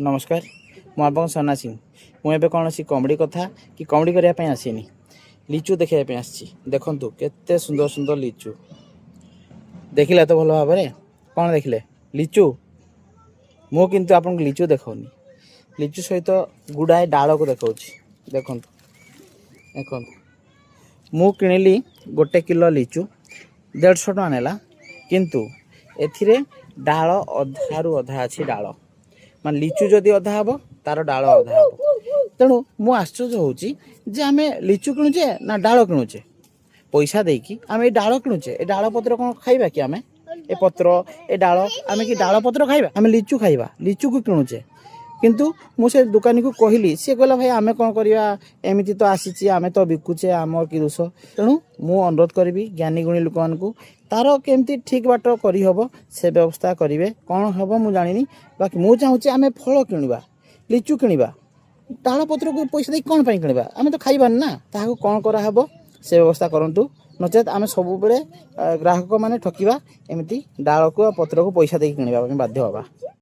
नमस्कार मु आप सन्ना सिंह मुझे कौन सी कॉमेडी कथा कि कॉमेडी करने आसीनी लिचु देखा आसी देखु केते सुंदर सुंदर लिचु देखिले तो भल भाव कौन देखिले लिचु मु किंतु आपन लिचु देखौनी लिचु सहित गुड़ाए डाल को देखा देखु देखु मु किणिली 1 किलो लिचु 150 टଙ୍କା नेला किंतु एथिरे डाल अधारू अधा अच्छी डाल मान लिचु जदि अधा हम तार डाल अधा हम तेणु मु आश्चर्य होची जे आमे लिचु किणुचे ना डाल किणुचे पैसा देकी आमे ए डाल किणुचे ए डाल पत्र कौन खाइबा कि आमे ए पत्र ए डाल आमे कि डाल पत्र खाइबा आमे लिचु खाइबा लिचु को किणुचे किंतु मु से दुकानी को कहली सी कहला भाई आमे कौन करवा एमती तो आसी आमे तो बिकुचे आमर कि दोष तेणु मु अनुरोध करी ज्ञानी गुणी लोक मानू तार केमती ठीक बाट करहब से व्यवस्था करेंगे कौन हम मुझे जानी बाकी मुझे चाहूँगी आम फल किणवा लिचु किणवा डाल पत्र को पैसा दे कौन किणवा आम तो खाइबानी ना ताकू कौन कराहब से व्यवस्था करूँ नचेत आम सब ग्राहक मैंने ठकिवा एमती डाल को पत्र को पैसा दे किणवा बाध्य हवा।